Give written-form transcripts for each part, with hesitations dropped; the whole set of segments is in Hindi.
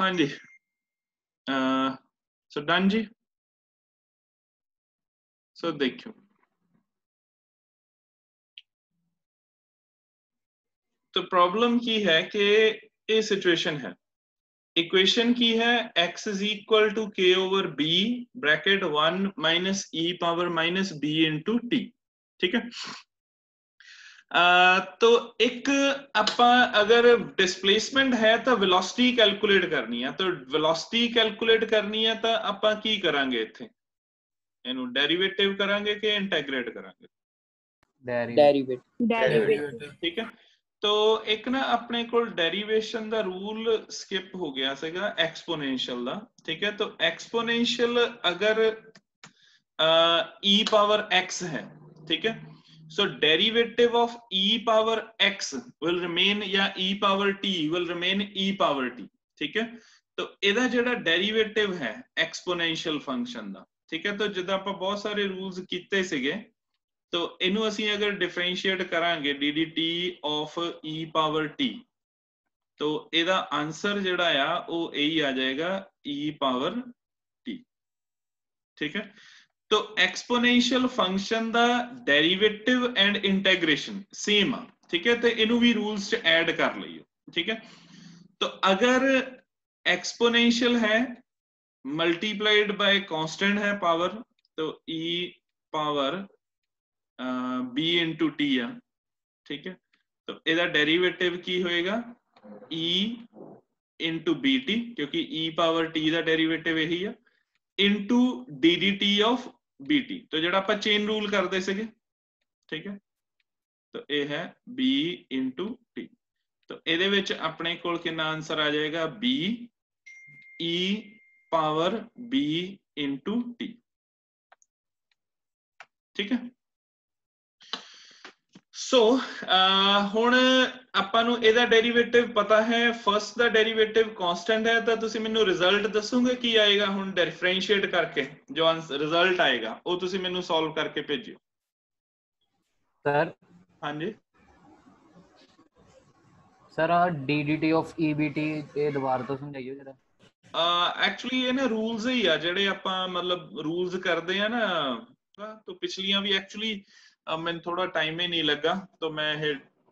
हाँ जी, सो डन जी। सो देखियो, तो प्रॉब्लम की है कि ये सिचुएशन है, इक्वेशन की है x is equal to k over b bracket 1 minus e power minus b into t. ठीक है, तो एक ਆਪਾਂ अगर डिस्प्लेसमेंट है तो वेलोसिटी कैलकुलेट करनी है, तो वेलोसिटी कैलकुलेट करनी है तो ਆਪਾਂ ਕੀ ਕਰਾਂਗੇ ਇੱਥੇ, ਇਹਨੂੰ ਡੈਰੀਵੇਟਿਵ ਕਰਾਂਗੇ ਕਿ ਇੰਟੈਗ੍ਰੇਟ ਕਰਾਂਗੇ? डेरिवेटिव। ठीक है, तो एक ना अपने को डेरिवेशन का रूल स्किप हो गया सीगा एक्सपोनेंशियल का। ठीक है, तो एक्सपोनेंशियल अगर e पावर x है, ठीक है, so derivative of e power x will remain या e power t will remain e power t। ठीक है, तो ਇਹਦਾ ਜਿਹੜਾ ਡੈਰੀਵੇਟਿਵ ਹੈ ਐਕਸਪੋਨੈਂਸ਼ੀਅਲ ਫੰਕਸ਼ਨ ਦਾ, ਠੀਕ ਹੈ, तो ਜਿੱਦਾਂ ਆਪਾਂ ਬਹੁਤ ਸਾਰੇ ਰੂਲਸ ਕੀਤੇ ਸੀਗੇ, तो इनू असी अगर डिफरेंशिएट करांगे dt of e power t, तो ਇਹਦਾ आंसर ਜਿਹੜਾ ਆ ਉਹ यही आ जाएगा e पावर t। ठीक है, तो एक्सपोनेंशियल फंक्शन दा डेरिवेटिव एंड इंटेग्रेशन सेम आ। ठीक है, तो इनू भी रूल्स च ऐड कर लियो। ठीक है, तो अगर एक्सपोनेंशियल है मल्टीप्लाइड बाय कांस्टेंट है पावर, तो e power b into t आ। ठीक है, तो ਇਹਦਾ डेरिवेटिव की होएगा e इंटू बी टी, क्योंकि e पावर t ਦਾ डेरिवेटिव यही है, into d d t of b t, तो जो आप चेन रूल करते थे। ठीक है, तो यह है b इंटू टी, तो ये अपने को कितना आंसर आ जाएगा b e power b into t. ठीक है, सो हुण आपां नूं इहदा डेरिवेटिव पता है, फर्स्ट दा डेरिवेटिव कांस्टेंट है, तो तुसीं मैनूं रिजल्ट दसोगे की आएगा हुण डिफरेंशिएट करके, जो आंसर रिजल्ट आएगा वो तुसीं मैनूं सॉल्व करके भेजियो सर। हाँ जी sir d of e b t ये दोबारा तो समझाइयो जरा। एक्चुअली ये ना रूल्स ही आ जिहड़े आपां मतलब रूल्स करदे आ ना, तो पिछलियां भी एक्चुअली मैं थोड़ा टाइम ही नहीं लगा, तो मैं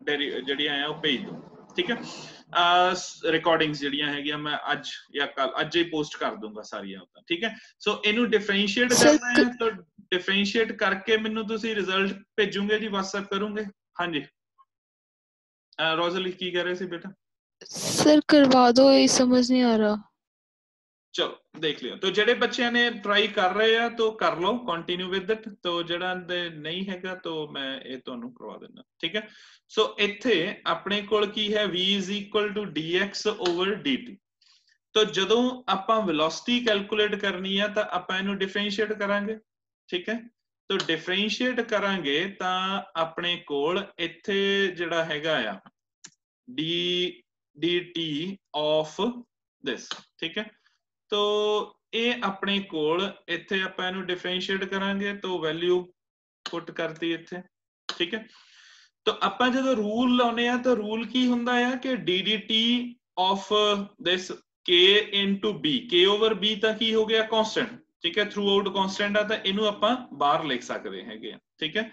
ਜਿਹੜੀ ਆਇਆ ਉਹ ਭੇਜ ਦੂੰ। ठीक है, रिकॉर्डिंग्स ਜਿਹੜੀਆਂ ਹੈਗੀਆਂ मैं ਅੱਜ ਜਾਂ ਕੱਲ ਅੱਜ ਹੀ पोस्ट कर दूंगा ਸਾਰੀਆਂ। ठीक है, सो ਇਹਨੂੰ डिफरेंशिएट करना है, तो डिफरेंशिएट करके ਮੈਨੂੰ ਤੁਸੀਂ रिजल्ट ਭੇਜੋਗੇ जी, WhatsApp करोगे? हाँ जी, रोजली की कह रहे थे बेटा? सर करवा दो, ये समझ नहीं आ रहा। चलो देख लिया, तो जेडे बच्चे ने ट्राई कर रहे हैं तो कर लो, कंटिन्यू विद इट, तो जेड़ा नहीं हैगा तो मैं ये तुहानू करवा देना। ठीक है, सो इत्थे अपने कोल की है v is equal to dx over dt, तो जदों आपां वेलोसिटी कैलकुलेट करनी है तो आपां इनू डिफरेंशिएट करांगे। ठीक है, तो डिफरेंशिएट करांगे तो अपने कोल इत्थे जेड़ा हैगा आ dt ऑफ दिस। ठीक है, तो ये अपने कोल इत्थे आपां इनू डिफरेंशिएट करांगे, तो वैल्यू पुट करती इत्थे। ठीक है, तो आपां जदों रूल लाउने आ तो रूल की हुंदा है कि dt of this k into b, k over b तां की हो गया कांस्टेंट। ठीक है, थ्रू आउट कांस्टेंट आ, तो इनू आपां बाहर लिख सकते हैं। ठीक है,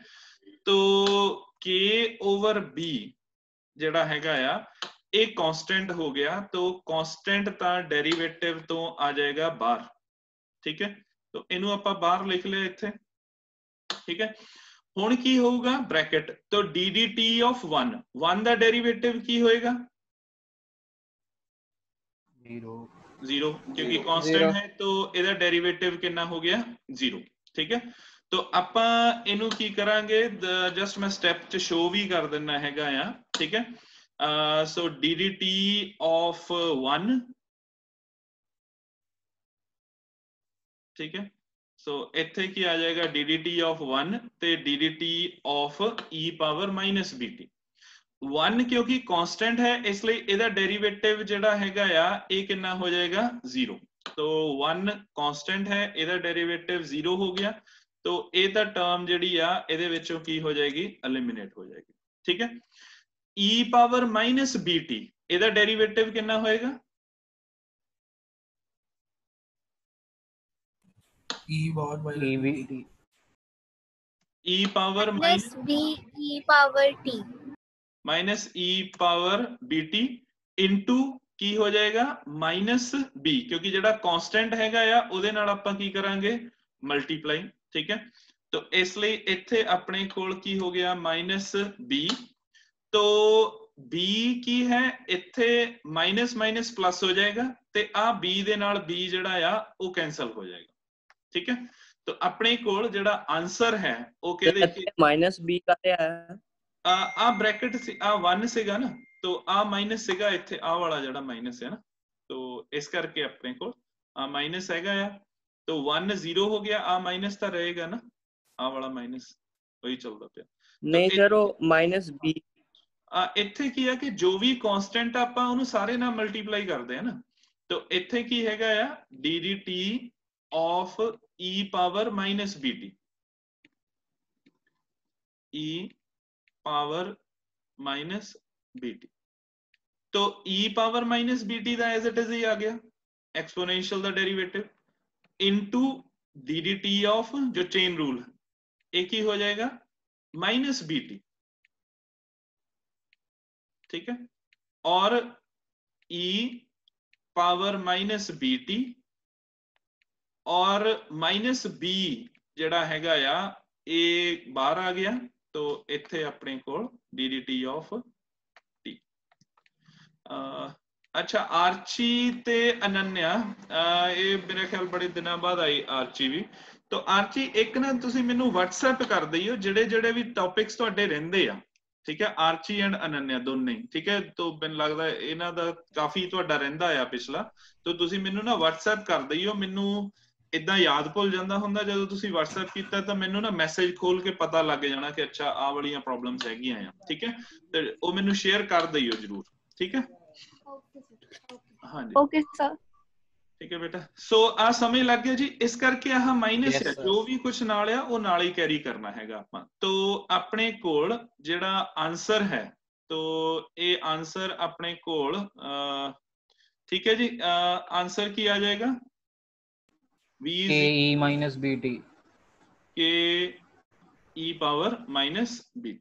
तो k ओवर b जेड़ा हैगा आ ये कांस्टेंट हो गया, तो कांस्टेंट ता डेरिवेटिव तो आ जाएगा बाहर। ठीक है, तो इनू आपां बाहर लिख लिया इत्थे। ठीक है, हुण की होगा ब्रैकेट, तो dt ऑफ 1 दा डेरिवेटिव की होएगा? जीरो, क्योंकि कांस्टेंट है, तो इहदा डेरिवेटिव कितना हो गया? 0। ठीक है, तो आपां इनू की करांगे, जस्ट मैं स्टेप च शो भी कर देना हैगा आ। ठीक है, so dt of 1। ठीक है, so इत्थे की आ जाएगा dt of 1 ते dt of e power minus bt। 1 क्योंकि कांस्टेंट है, इसलिए इहदा डेरिवेटिव जेड़ा हैगा आ ये कितना हो जाएगा? 0। तो 1 कांस्टेंट है, इहदा डेरिवेटिव 0 हो गया, तो ये ता टर्म जेड़ी आ इहदे विचों की हो जाएगी? एलिमिनेट हो जाएगी। ठीक है, e पावर माइनस bt इहदा डेरिवेटिव कितना होएगा? E power minus EBT e power minus b e power t minus e power bt into की हो जाएगा माइनस b, क्योंकि ਜਿਹੜਾ ਕਾਂਸਟੈਂਟ ਹੈਗਾ ਆ ਉਹਦੇ ਨਾਲ ਆਪਾਂ ਕੀ ਕਰਾਂਗੇ ਮਲਟੀਪਲਾਈ। ਠੀਕ ਹੈ, तो इस ਲਈ ਇੱਥੇ ਆਪਣੇ ਕੋਲ ਕੀ ਹੋ ਗਿਆ ਮਾਈਨਸ b। तो b ਕੀ ਹੈ ਇੱਥੇ ਮਾਈਨਸ ਮਾਈਨਸ ਪਲੱਸ ਹੋ ਜਾਏਗਾ ਤੇ ਆ b ਦੇ ਨਾਲ b ਜਿਹੜਾ ਆ ਉਹ ਕੈਨਸਲ ਹੋ ਜਾਏਗਾ। ठीक है, तो अपने कोल जेड़ा आंसर है वो कहदे माइनस b का है आ ब्रैकेट से आ 1 सेगा ना, तो आ माइनस सेगा इथे आ वाला जेड़ा माइनस है ना, तो इस करके अपने कोल आ माइनस हैगा या तो 1 0 हो गया, आ माइनस तो रहेगा ना, आ वाला माइनस वही चलदा पे नहीं सर वो माइनस b इथे की है कि जो भी कांस्टेंट आपां ओनु सारे नाल मल्टीप्लाई करदे हैं ना, तो इथे की हैगा या dt of e power minus bt, e power minus bt, तो e power minus bt the as it is ही आ गया exponential the derivative into dt of जो चेन रूल है एक ही हो जाएगा माइनस bt। ठीक है, और e पावर माइनस bt और माइनस b ਜਿਹੜਾ ਹੈਗਾ ਆ ਇਹ ਬਾਹਰ ਆ ਗਿਆ, तो ਇੱਥੇ ਆਪਣੇ ਕੋਲ dt of t। अच्छा आर्ची ते अनन्या ये मेरे ख्याल बड़े दिनों बाद आई आर्ची भी, तो आर्ची एक ना तुसी मैनू WhatsApp कर दियो ਜਿਹੜੇ ਜਿਹੜੇ भी टॉपिक्स ਤੁਹਾਡੇ ਰਹਿੰਦੇ ਆ। ठीक है, आर्ची एंड अनन्या दोनों ही। ठीक है, तो मैनू लगदा ਇਹਨਾਂ ਦਾ ਕਾਫੀ ਤੁਹਾਡਾ ਰਹਿੰਦਾ ਆ ਪਿਛਲਾ, तो तुसी मैनू ना WhatsApp कर दियो, मैनू इदा याद भुल जाता हुंदा जदों तुसीं WhatsApp कीता तो मैनू ना मैसेज खोल के पता लग जाना कि अच्छा आ वालियां प्रॉब्लम्स हैगियां आ। ठीक है, तो वो मैनू शेयर कर दियो जरूर। ठीक है, हाँ जी ओके सर। ठीक है बेटा, सो आ समझ लग गया जी। इस करके आह माइनस है जो भी कुछ नाल आ वो नाल ही कैरी करना हैगा आपां। तो अपने कोल जिहड़ा आंसर है, तो ये आंसर अपने कोल ठीक है जी, आंसर की आ जाएगा v k e minus bt k e power minus bt।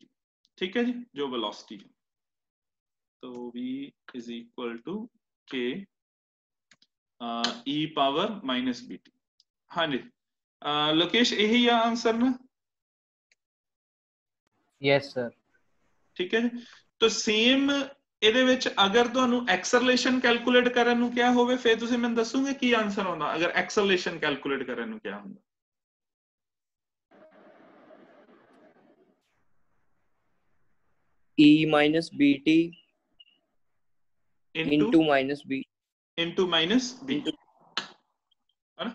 ठीक है जी, जो वेलोसिटी है, तो v is equal to k e power minus bt। हाँ जी लोकेश यही है आंसर ना? yes sir। ठीक है जी, तो सेम ਇਹਦੇ ਵਿੱਚ ਅਗਰ ਤੁਹਾਨੂੰ ਐਕਸਲਰੇਸ਼ਨ ਕੈਲਕੂਲੇਟ ਕਰਨ ਨੂੰ ਕਿਹਾ ਹੋਵੇ ਫਿਰ ਤੁਸੀਂ ਮੈਨੂੰ ਦੱਸੋਗੇ ਕੀ ਆਨਸਰ ਆਉਂਦਾ ਅਗਰ ਐਕਸਲਰੇਸ਼ਨ ਕੈਲਕੂਲੇਟ ਕਰਨ ਨੂੰ ਕਿਹਾ ਹੁੰਦਾ? e minus bt into minus b into minus b है ना।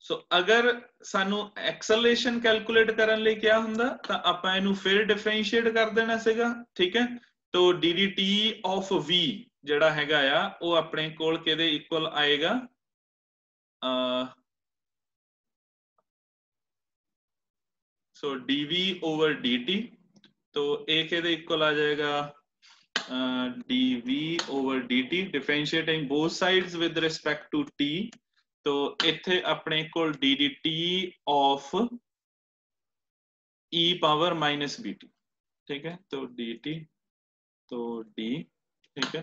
सो अगर ਸਾਨੂੰ ਐਕਸਲਰੇਸ਼ਨ ਕੈਲਕੂਲੇਟ ਕਰਨ ਲਈ ਕਿਹਾ ਹੁੰਦਾ ਤਾਂ ਆਪਾਂ ਇਹਨੂੰ ਫਿਰ ਡਿਫਰੈਂਸ਼ੀਏਟ ਕਰ ਦੇਣਾ ਸੀਗਾ। ਠੀਕ ਹੈ, तो dt of v ਜਿਹੜਾ ਹੈਗਾ ਆ ਉਹ ਆਪਣੇ ਕੋਲ ਕਿਹਦੇ ਇਕੁਅਲ ਆਏਗਾ सो dv over dt, तो a ਕਿਹਦੇ ਇਕੁਅਲ ਆ ਜਾਏਗਾ dv over dt differentiating both sides with respect to t, तो ਇੱਥੇ ਆਪਣੇ ਕੋਲ dt of e power minus bt। ठीक है, तो dt तो d, ठीक है,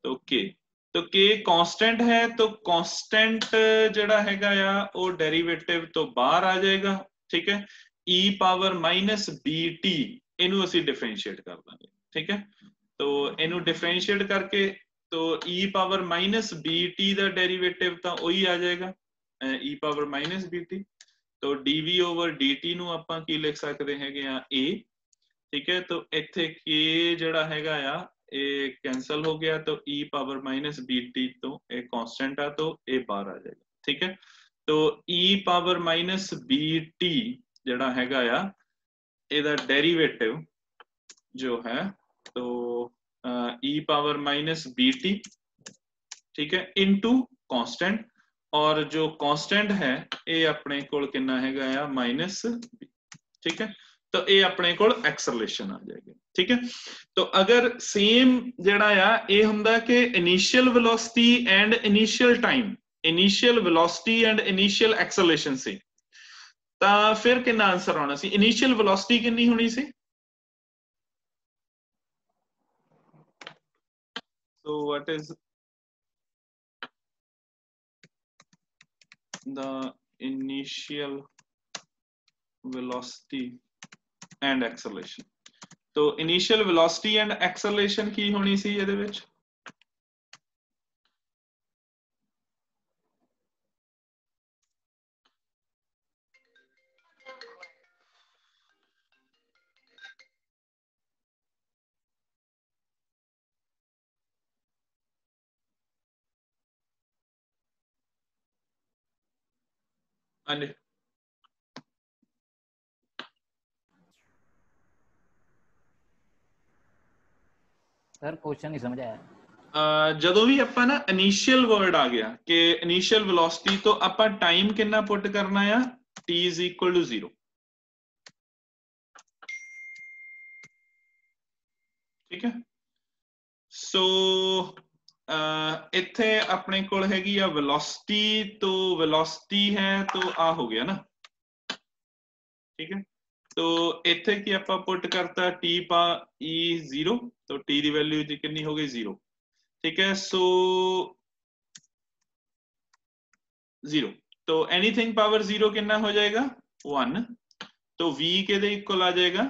तो k, तो k कांस्टेंट है, तो कांस्टेंट जेड़ा हैगा या वो डेरिवेटिव तो बाहर आ जाएगा। ठीक है, e पावर माइनस bt इनू असी डिफरेंशिएट कर देंगे। ठीक है, तो इनू डिफरेंशिएट करके तो e पावर माइनस bt का डेरिवेटिव तो वही आ जाएगा e पावर माइनस bt, तो dv ओवर dt नू आपां की लिख सकते हैं a। ठीक है, तो इत्थे k जड़ा हैगा आ ये कैंसल हो गया, तो e पावर माइनस bt तो ये कांस्टेंट है तो ये बाहर आ जाएगा। ठीक है, तो e पावर माइनस bt जड़ा हैगा आ ਇਹਦਾ डेरिवेटिव जो है तो e पावर माइनस bt, ठीक है, इनटू कांस्टेंट, और जो कांस्टेंट है ये अपने कोल कितना हैगा आ माइनस b। ठीक है, तो ये अपने कोल एक्सलरेशन आ जाएगी। ठीक है, तो अगर सेम जेड़ा आ ये हुंदा कि initial velocity and initial time initial velocity and initial acceleration सी ਤਾਂ ਫਿਰ ਕਿੰਨਾ ਆਨਸਰ ਆਉਣਾ ਸੀ ਇਨੀਸ਼ੀਅਲ ਵੈਲੋਸਿਟੀ ਕਿੰਨੀ ਹੋਣੀ ਸੀ so what is the initial velocity and acceleration तो initial velocity and acceleration ਕੀ ਹੋਣੀ ਸੀ ਇਹਦੇ ਵਿੱਚ ਹਾਂਜੀ सर क्वेश्चन नहीं समझ आया ਜਦੋਂ ਵੀ ਆਪਾਂ ਨਾ ਇਨੀਸ਼ੀਅਲ ਵਰਡ ਆ ਗਿਆ ਕਿ ਇਨੀਸ਼ੀਅਲ ਵੈਲੋਸਿਟੀ ਤੋਂ ਆਪਾਂ ਟਾਈਮ ਕਿੰਨਾ ਪੁੱਟ ਕਰਨਾ ਆ t = 0 ਠੀਕ ਹੈ ਸੋ ਇੱਥੇ ਆਪਣੇ ਕੋਲ ਹੈਗੀ ਆ ਵੈਲੋਸਿਟੀ ਤੋਂ ਵੈਲੋਸਿਟੀ ਹੈ तो ਆ ਹੋ ਗਿਆ ਨਾ ठीक है तो इथे की आप पुट करता t पा e 0 तो t की वैल्यू जी कितनी हो गई 0 ठीक है सो 0 तो एनीथिंग पावर 0 कितना हो जाएगा 1 तो v के दे इक्वल आ जाएगा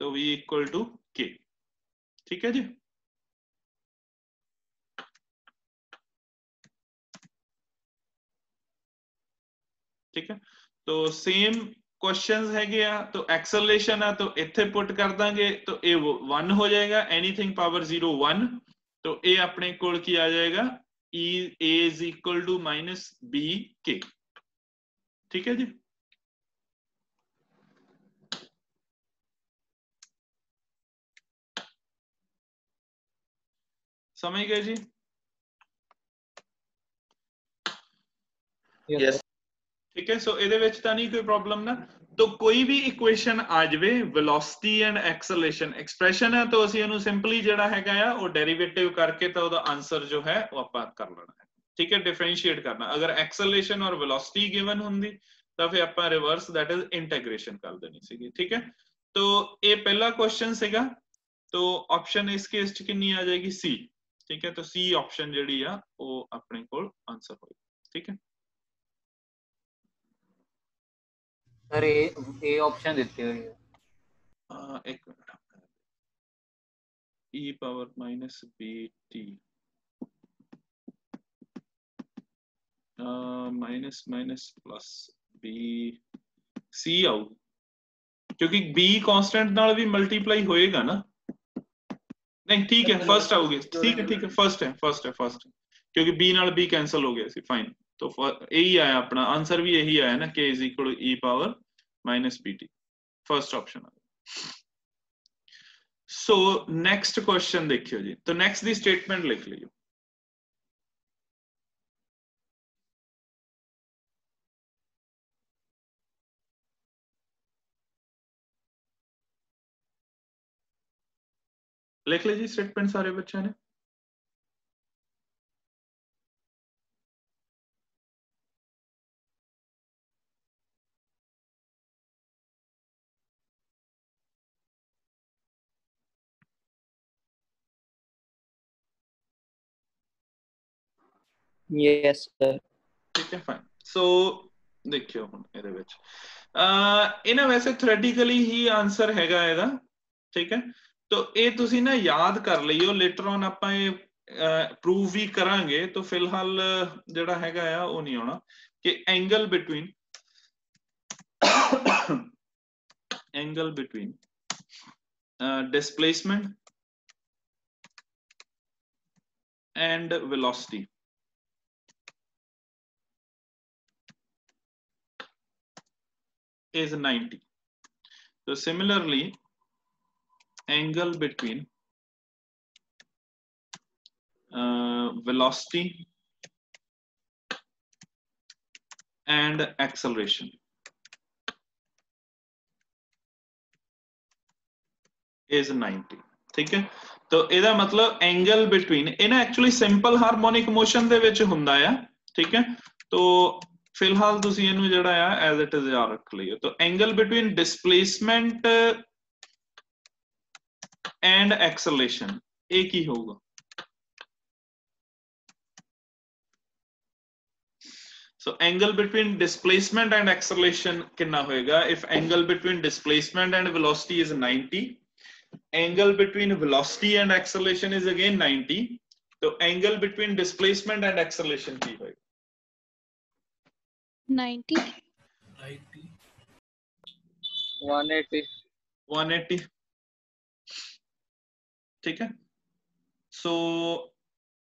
तो v = k ठीक है जी ठीक है तो सेम क्वेश्चंस है गया तो एक्सेलरेशन है तो इथे पुट कर देंगे तो ए 1 हो जाएगा एनीथिंग पावर 0 1 तो ए अपने कोल की आ जाएगा e a = -b k ठीक है जी समझ गए जी यस ठीक है सो ਇਹਦੇ ਵਿੱਚ ਤਾਂ ਨਹੀਂ ਕੋਈ ਪ੍ਰੋਬਲਮ ਨਾ तो कोई भी इक्वेशन आ जाए वेलोसिटी एंड एक्सेलरेशन एक्सप्रेशन है तो ਅਸੀਂ ਇਹਨੂੰ ਸਿੰਪਲੀ ਜਿਹੜਾ ਹੈਗਾ ਆ ਉਹ ਡੈਰੀਵੇਟਿਵ ਕਰਕੇ ਤਾਂ ਉਹਦਾ ਆਨਸਰ ਜੋ ਹੈ ਉਹ ਆਪਾਂ ਕਰ ਲੈਣਾ ਹੈ ठीक है डिफरेंशिएट करना अगर एक्सेलरेशन और वेलोसिटी गिवन ਹੁੰਦੀ ਤਾਂ ਫਿਰ ਆਪਾਂ ਰਿਵਰਸ दैट इज इंटीग्रेशन कर देनी ਸੀਗੀ ठीक है तो ਇਹ ਪਹਿਲਾ क्वेश्चन ਸੀਗਾ तो ऑप्शन इस केस ਚ ਕਿੰਨੀ ਆ ਜਾਏਗੀ सी ठीक है तो सी ऑप्शन ਜਿਹੜੀ ਆ ਉਹ ਆਪਣੇ ਕੋਲ ਆਨਸਰ ਹੋਏਗਾ ठीक है सर ए ऑप्शन देते हुए एक minute e power -bt minus minus plus b c आउ क्योंकि b कांस्टेंट नाल भी मल्टीप्लाई होएगा ना नहीं ठीक है फर्स्ट आओगे ठीक है फर्स्ट है क्योंकि b नाल b कैंसिल हो गया सी फाइन तो यही आया अपना आंसर भी यही आया ना k = e power -bt first option so next question देखियो जी तो नेक्स्ट दी स्टेटमेंट लिख लियो लिख लीजिए स्टेटमेंट सारे बच्चों ने यस सर ठीक है फाइन सो देखियो हुन ਇਹਦੇ ਵਿੱਚ ਇਹਨਾਂ ਵੈਸੇ ਥਿਓਰੈਟਿਕਲੀ ਹੀ ਆਨਸਰ ਹੈਗਾ ਇਹਦਾ ਠੀਕ ਹੈ तो ਇਹ ਤੁਸੀਂ ਨਾ ਯਾਦ ਕਰ ਲਈਓ ਲੇਟਰ ਔਨ ਆਪਾਂ ਇਹ ਪ੍ਰੂਵ ਵੀ ਕਰਾਂਗੇ तो ਫਿਲਹਾਲ ਜਿਹੜਾ ਹੈਗਾ ਆ ਉਹ ਨਹੀਂ ਆਉਣਾ ਕਿ angle between displacement and velocity is 90 so similarly angle between velocity and acceleration is 90 ठीक है। तो ਇਹਦਾ मतलब एंगल बिटवीन ਇਹ ਨਾ एक्चुअली सिंपल हार्मोनिक मोशन ਦੇ ਵਿੱਚ ਹੁੰਦਾ ਆ ठीक है। तो फिलहाल ਤੁਸੀਂ ਇਹਨੂੰ ਜਿਹੜਾ ਆ ਐਜ਼ ਇਟ ਇਜ਼ ਯਾਦ ਰੱਖ ਲਿਓ। तो angle between displacement and acceleration ਇਹ ਕੀ ਹੋਊਗਾ? So angle between displacement and acceleration कितना होएगा? If angle between displacement and velocity is 90, angle between velocity and acceleration is again 90. तो angle between displacement and acceleration की होएगा? 90 180 180 ठीक है। सो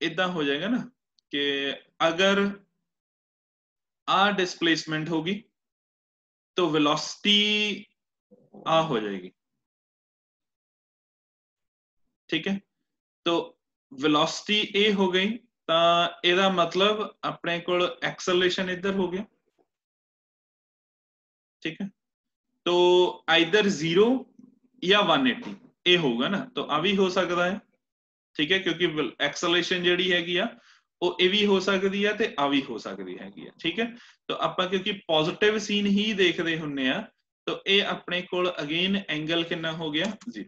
इतना हो जाएगा ना कि अगर आ डिस्प्लेसमेंट होगी तो वेलोसिटी आ हो जाएगी ठीक है। तो वेलोसिटी ए हो गई तो ਇਹਦਾ मतलब अपने कोल एक्सेलरेशन इधर हो गया ठीक है। तो आइदर 0 या 180 ए होगा ना। तो आ भी हो सकता है ठीक है, क्योंकि एक्सेलरेशन ਜਿਹੜੀ ਹੈਗੀ ਆ ਉਹ ਇਹ ਵੀ ਹੋ ਸਕਦੀ ਹੈ ਤੇ ਆ ਵੀ ਹੋ ਸਕਦੀ ਹੈਗੀ ਆ ਠੀਕ ਹੈ। तो ਆਪਾਂ ਕਿਉਂਕਿ ਪੋਜ਼ਿਟਿਵ ਸੀਨ ਹੀ ਦੇਖਦੇ ਹੁੰਨੇ ਆ तो ਇਹ ਆਪਣੇ ਕੋਲ ਅਗੇਨ ਐਂਗਲ ਕਿੰਨਾ ਹੋ ਗਿਆ 0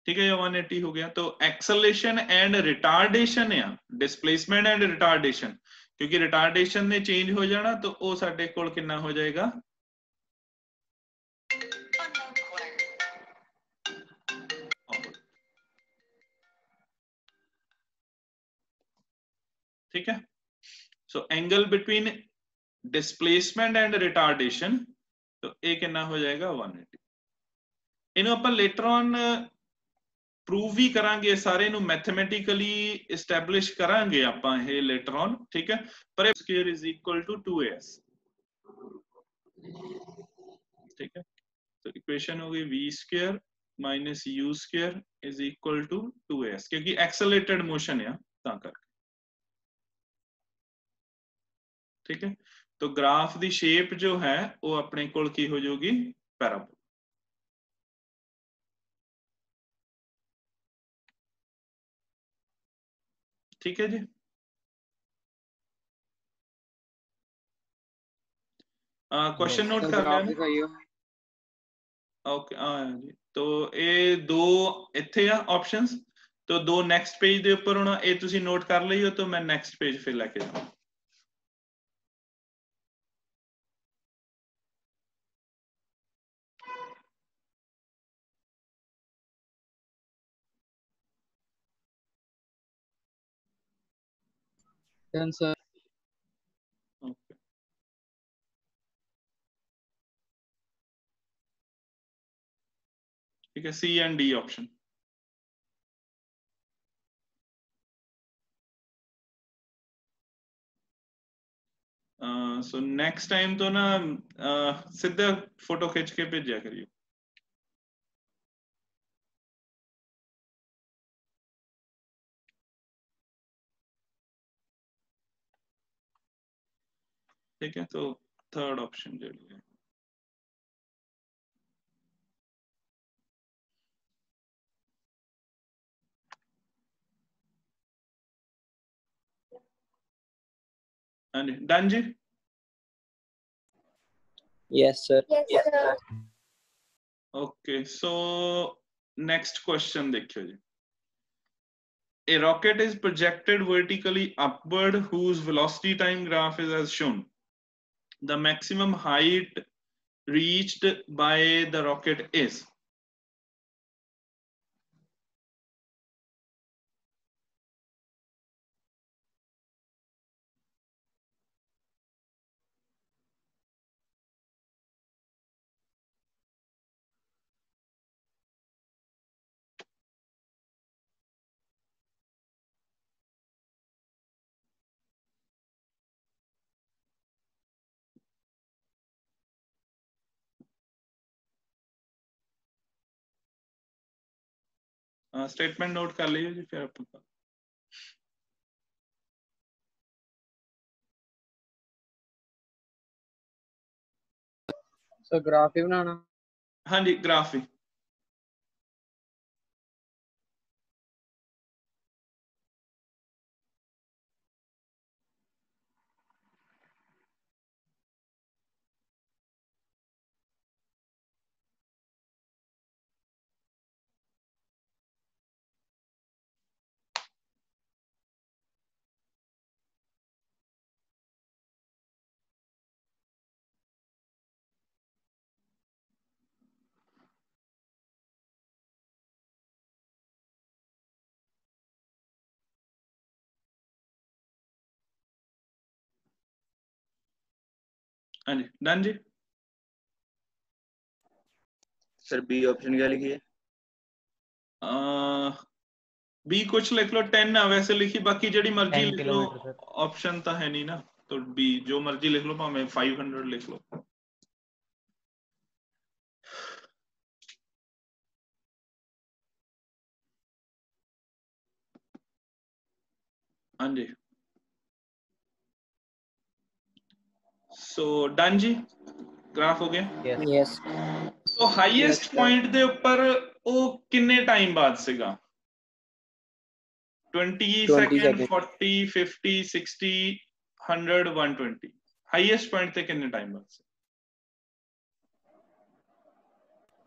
ठीक है, या 180 हो गया। तो एक्सेलरेशन एंड रिटार्डेशन या डिस्प्लेसमेंट एंड रिटार्डेशन, क्योंकि रिटार्डेशन ने चेंज हो जाना तो वो साडे कोल कितना हो जाएगा ठीक है। So angle between displacement and retardation तो ये कितना हो जाएगा 180। इन्हों अपन लेटर ऑन प्रूव भी करांगे सारे नु मैथमेटिकली एस्टैब्लिश करांगे ਆਪਾਂ ਇਹ लेटर ऑन ठीक है। पर square is equal to 2as ठीक है। तो इक्वेशन हो गई v square minus u square is equal to 2as क्योंकि एक्सेलरेटेड मोशन है ता करके ठीक है। तो ग्राफ दी शेप जो है वो अपने कोल की हो जाएगी पैराबोला ठीक है जी। क्वेश्चन नोट कर लिया ओके जी। तो ये दो इत्थे आ ऑप्शंस तो दो नेक्स्ट पेज दे ऊपर होना ये तुसी नोट कर लियो तो मैं नेक्स्ट पेज फिर लेके जाऊँ सर। ओके ठीक है। C and D option so next time तो ना सीधा फोटो खींच के भेजा करियो ठीक है। तो थर्ड ऑप्शन जो है डन जी। Yes, sir. Yes, sir. Okay so next question देखियो जी। A rocket is projected vertically upward whose velocity time graph is as shown. The maximum height reached by the rocket is statement note कर लीजिए जी फिर अपन सर ग्राफ ही बनाना। हाँ जी ग्राफ ही हाँ जी डन जी। सर बी ऑप्शन क्या लिखी है? बी कुछ लिख लो 10 ना वैसे लिखी, बाकी जेडी मर्जी 10 लिख लो, किलोमीटर सर। ऑप्शन तो है नहीं ना, तो बी जो मर्जी लिख लो, भाਵੇਂ 500 लिख लो। हाँ जी सो डन जी, ग्राफ हो गया। यस यस तो हाईएस्ट पॉइंट दे ऊपर ਉਹ ਕਿੰਨੇ ਟਾਈਮ ਬਾਅਦ ਸੀਗਾ? 20 ਸੈਕਿੰਡ, 40, 50, 60, 100, 120, ਹਾਈਐਸਟ ਪੁਆਇੰਟ ਤੇ ਕਿੰਨੇ ਟਾਈਮ ਬਾਅਦ ਸੀ?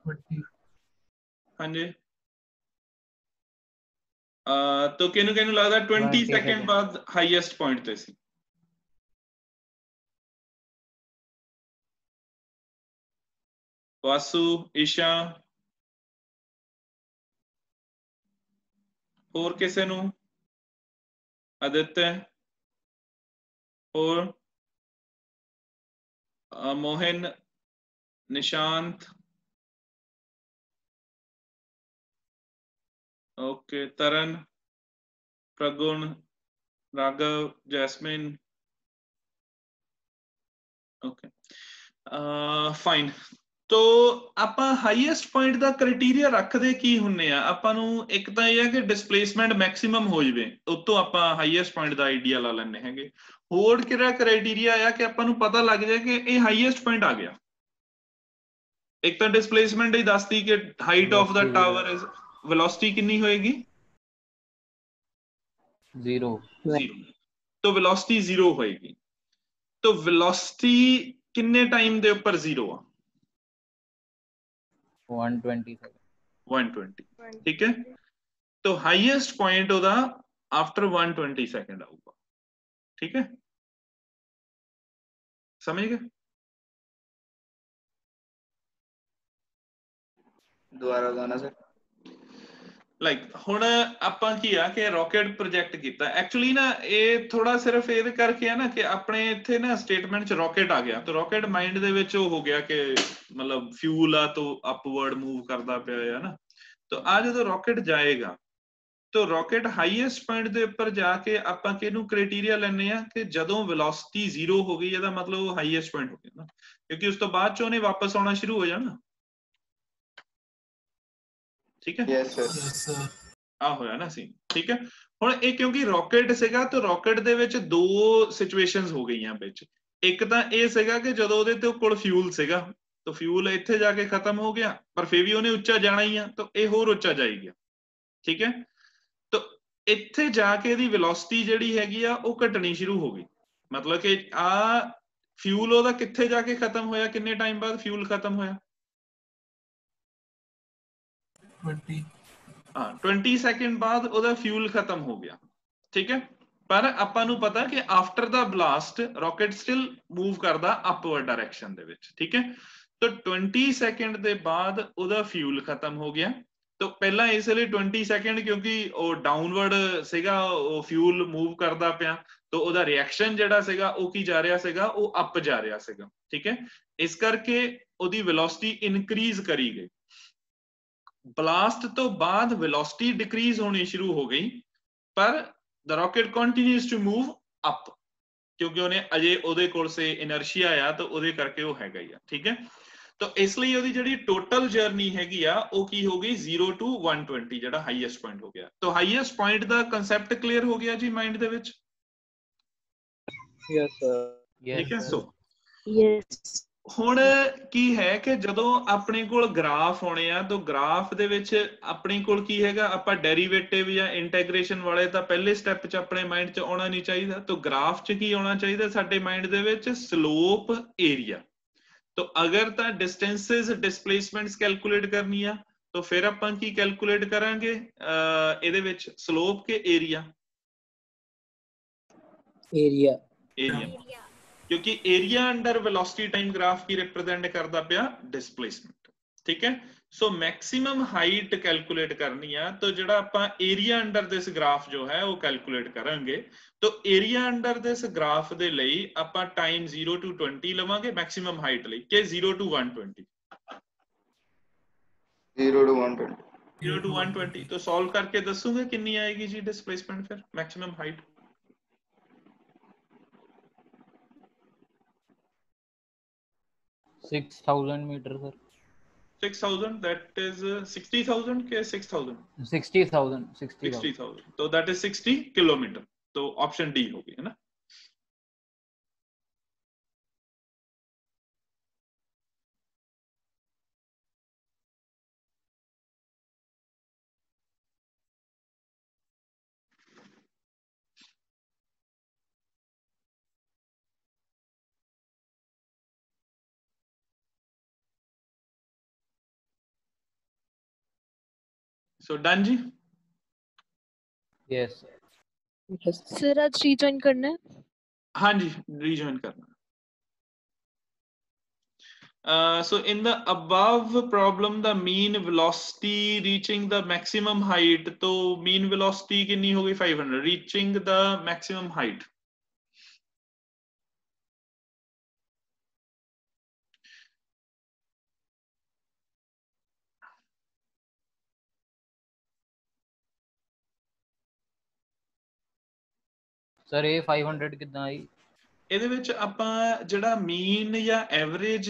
20 ਹਾਂਜੀ तो ਕਿਹਨੂੰ ਕਿਹਨੂੰ ਲੱਗਦਾ 20 ਸੈਕਿੰਡ ਬਾਅਦ ਹਾਈਐਸਟ ਪੁਆਇੰਟ ਤੇ ਸੀ? ਵਾਸੂ, ਈਸ਼ਾ, ਹੋਰ ਕਿਸੇ ਨੂੰ? आदित्य और मोहन, निशांत, ओके, तरन, प्रगुण, राघव, जैस्मिन, ओके फाइन। तो ਆਪਾਂ ਹਾਈਐਸਟ ਪੁਆਇੰਟ ਦਾ ਕ੍ਰਾਈਟੇਰੀਆ ਰੱਖਦੇ ਕੀ ਹੁੰਨੇ ਆ? ਆਪਾਂ ਨੂੰ ਇੱਕ ਤਾਂ ਇਹ ਹੈ ਕਿ ਡਿਸਪਲੇਸਮੈਂਟ ਮੈਕਸਿਮਮ ਹੋ ਜਵੇ, ਉਤੋਂ ਆਪਾਂ ਹਾਈਐਸਟ ਪੁਆਇੰਟ ਦਾ ਆਈਡੀਆ ਲਾ ਲੈਣੇ ਹੈਗੇ। ਹੋਰ ਕਿਹੜਾ ਕ੍ਰਾਈਟੇਰੀਆ ਆ ਕਿ ਆਪਾਂ ਨੂੰ ਪਤਾ ਲੱਗ ਜਾਏ ਕਿ ਇਹ ਹਾਈਐਸਟ ਪੁਆਇੰਟ ਆ ਗਿਆ? ਇੱਕ ਤਾਂ ਡਿਸਪਲੇਸਮੈਂਟ ਹੀ ਦੱਸਦੀ ਕਿ height of the tower is, velocity ਕਿੰਨੀ ਹੋਏਗੀ? 0 तो वेलोसिटी 0 होएगी। तो वेलोसिटी किन्ने टाइम दे ऊपर 0 आ? 120 सेकंड 120 ठीक है। तो हाईएस्ट पॉइंट ओदा आफ्टर 120 सेकंड आऊगा, ठीक है, समझ गए? दोबारा बताना सर। ਲਾਈਕ ਹੁਣ ਆਪਾਂ ਕੀ ਆ ਕਿ ਰੌਕਟ ਪ੍ਰੋਜੈਕਟ ਕੀਤਾ ਐਕਚੁਅਲੀ ਨਾ, ਇਹ ਥੋੜਾ ਸਿਰਫ ਇਹਦੇ ਕਰਕੇ ਆ ਨਾ ਕਿ ਆਪਣੇ ਇੱਥੇ ਨਾ ਸਟੇਟਮੈਂਟ ਚ ਰੌਕਟ ਆ ਗਿਆ, ਤੇ ਰੌਕਟ ਮਾਈਂਡ ਦੇ ਵਿੱਚ ਉਹ ਹੋ ਗਿਆ ਕਿ ਮਤਲਬ ਫਿਊਲ ਆ ਤੋਂ ਅਪਵਰਡ ਮੂਵ ਕਰਦਾ ਪਿਆ ਹੈ ਨਾ। ਤਾਂ ਆ ਜਦੋਂ ਰੌਕਟ ਜਾਏਗਾ तो रॉकेट हाईएस्ट पॉइंट ਦੇ ਉੱਪਰ ਜਾ ਕੇ ਆਪਾਂ ਕਿਹਨੂੰ ਕ੍ਰਾਈਟੇਰੀਆ ਲੈਣੇ ਆ ਕਿ ਜਦੋਂ ਵੈਲੋਸਿਟੀ 0 ਹੋ ਗਈ, ਇਹਦਾ ਮਤਲਬ ਉਹ ਹਾਈਐਸਟ ਪੁਆਇੰਟ ਹੋ ਗਿਆ ਨਾ, ਕਿਉਂਕਿ ਉਸ ਤੋਂ ਬਾਅਦ ਚ ਉਹਨੇ ਵਾਪਸ ਆਉਣਾ ਸ਼ੁਰੂ ਹੋ ਜਾਣਾ। ਠੀਕ ਹੈ, यस सर ਆ ਹੋਇਆ ਨਾ ਸੀ। ਠੀਕ ਹੈ, ਹੁਣ ਇਹ ਕਿਉਂਕਿ ਰੌਕਟ ਸੀਗਾ ਤਾਂ ਰੌਕਟ ਦੇ ਵਿੱਚ ਦੋ ਸਿਚੁਏਸ਼ਨਸ ਹੋ ਗਈਆਂ ਵਿੱਚ। ਇੱਕ ਤਾਂ ਇਹ ਸੀਗਾ ਕਿ ਜਦੋਂ ਉਹਦੇ ਤੇ ਕੋਲ ਫਿਊਲ ਸੀਗਾ ਤਾਂ ਫਿਊਲ ਇੱਥੇ ਜਾ ਕੇ ਖਤਮ ਹੋ ਗਿਆ, ਪਰ ਫਿਰ ਵੀ ਉਹਨੇ ਉੱਚਾ ਜਾਣਾ ਹੀ ਆ, ਤਾਂ ਇਹ ਹੋਰ ਉੱਚਾ ਜਾਏਗਾ। ਠੀਕ ਹੈ, ਇੱਥੇ ਜਾ ਕੇ ਇਹਦੀ ਵੈਲੋਸਿਟੀ ਜਿਹੜੀ ਹੈਗੀ ਆ ਉਹ ਘਟਣੀ ਸ਼ੁਰੂ ਹੋ ਗਈ। ਮਤਲਬ ਕਿ ਆ ਫਿਊਲ ਉਹਦਾ ਕਿੱਥੇ ਜਾ ਕੇ ਖਤਮ ਹੋਇਆ, ਕਿੰਨੇ ਟਾਈਮ ਬਾਅਦ ਫਿਊਲ ਖਤਮ ਹੋਇਆ? 20 ਹਾਂ 20 ਸੈਕਿੰਡ ਬਾਅਦ ਉਹਦਾ ਫਿਊਲ ਖਤਮ ਹੋ ਗਿਆ। ਠੀਕ ਹੈ, ਪਰ ਆਪਾਂ ਨੂੰ ਪਤਾ ਕਿ ਆਫਟਰ ਦਾ ਬਲਾਸਟ ਰੌਕਟ ਸਟਿਲ ਮੂਵ ਕਰਦਾ ਅਪਵਰਡ ਡਾਇਰੈਕਸ਼ਨ ਦੇ ਵਿੱਚ। ਠੀਕ ਹੈ, ਤਾਂ 20 ਸੈਕਿੰਡ ਦੇ ਬਾਅਦ ਉਹਦਾ ਫਿਊਲ ਖਤਮ ਹੋ ਗਿਆ। तो पहला इसलिए 20 सेकंड क्योंकि वो डाउनवर्ड ਸੀਗਾ, ਉਹ ਫਿਊਲ ਮੂਵ ਕਰਦਾ ਪਿਆ, तो ਉਹਦਾ ਰਿਐਕਸ਼ਨ ਜਿਹੜਾ ਸੀਗਾ ਉਹ ਕੀ ਜਾ ਰਿਹਾ ਸੀਗਾ, ਉਹ ਅਪ ਜਾ ਰਿਹਾ ਸੀਗਾ। ਠੀਕ ਹੈ, ਇਸ ਕਰਕੇ ਉਹਦੀ ਵੈਲੋਸਿਟੀ ਇਨਕਰੀਜ਼ ਕਰੀ ਗਈ। ਬਲਾਸਟ ਤੋਂ ਬਾਅਦ ਵੈਲੋਸਿਟੀ ਡਿਕਰੀਜ਼ ਹੋਣੀ ਸ਼ੁਰੂ ਹੋ ਗਈ, ਪਰ the rocket continues to move up, ਕਿਉਂਕਿ ਉਹਨੇ ਅਜੇ ਉਹਦੇ ਕੋਲ ਸੇ ਇਨਰਸ਼ੀਆ ਆ, ਤਾਂ ਉਹਦੇ ਕਰਕੇ ਉਹ ਹੈਗਾ ਹੀ ਆ। ਠੀਕ ਹੈ, तो इसलिए ਉਹਦੀ ਜਿਹੜੀ ਟੋਟਲ ਜਰਨੀ ਹੈਗੀ ਆ ਉਹ ਕੀ ਹੋ ਗਈ 0 to 120, ਜਿਹੜਾ ਹਾਈਐਸਟ ਪੁਆਇੰਟ ਹੋ ਗਿਆ। ਤਾਂ ਹਾਈਐਸਟ ਪੁਆਇੰਟ ਦਾ ਕਨਸੈਪਟ ਕਲੀਅਰ ਹੋ ਗਿਆ ਜੀ ਮਾਈਂਡ ਦੇ ਵਿੱਚ? यस सर ਠੀਕ ਹੈ, ਸੋ Yes. ਹੁਣ ਕੀ ਹੈ ਕਿ ਜਦੋਂ ਆਪਣੇ ਕੋਲ ਗ੍ਰਾਫ ਆਉਣੇ ਆ, ਤਾਂ ਗ੍ਰਾਫ ਦੇ ਵਿੱਚ ਆਪਣੇ ਕੋਲ ਕੀ ਹੈਗਾ, ਆਪਾਂ ਡੈਰੀਵੇਟਿਵ ਜਾਂ ਇੰਟੀਗ੍ਰੇਸ਼ਨ ਵਾਲੇ ਤਾਂ ਪਹਿਲੇ ਸਟੈਪ 'ਚ ਆਪਣੇ ਮਾਈਂਡ 'ਚ ਆਉਣਾ ਨਹੀਂ ਚਾਹੀਦਾ। ਤਾਂ ਗ੍ਰਾਫ 'ਚ ਕੀ ਆਉਣਾ ਚਾਹੀਦਾ ਸਾਡੇ ਮਾਈਂਡ ਦੇ ਵਿੱਚ? Slope, area. तो अगर तो डिस्टेंसेस डिस्प्लेसमेंट्स कैलकुलेट करनी है, तो फिर अपन की कैलकुलेट करांगे ਇਹਦੇ ਵਿੱਚ स्लोप के एरिया? एरिया क्योंकि area under velocity time graph की रिप्रेजेंट करता पिया डिस्प्लेसमेंट। ठीक है। सो मैक्सिमम हाइट कैलकुलेट करनी है तो ਜਿਹੜਾ ਆਪਾਂ ਏਰੀਆ ਅੰਡਰ ਦਿਸ ਗ੍ਰਾਫ ਜੋ ਹੈ ਉਹ ਕੈਲਕੂਲੇਟ ਕਰਾਂਗੇ। तो ਏਰੀਆ ਅੰਡਰ ਦਿਸ ਗ੍ਰਾਫ ਦੇ ਲਈ ਆਪਾਂ ਟਾਈਮ 0 to 20 ਲਵਾਂਗੇ ਮੈਕਸਿਮਮ ਹਾਈਟ ਲਈ ਕਿ 0 to 120 0 to 120 0 to 120 तो सॉल्व करके दसूंगे कितनी आएगी जी डिस्प्लेसमेंट फिर maximum height. Six 6000 meter sir. 6000 that is 60,000 के 6,000 60,000 60,000 तो that is 60 किलोमीटर। तो ऑप्शन डी होगी है ना। सो डन जी। यस सर आज रीजॉइन करना है। हाँ जी रीजॉइन करना। So in the above problem the mean velocity reaching the maximum height तो mean velocity कितनी होगी 500 reaching the maximum height। Sir ये 500 कितना आई। ਇਹਦੇ ਵਿੱਚ ਆਪਾਂ ਜਿਹੜਾ ਮੀਨ ਜਾਂ ਐਵਰੇਜ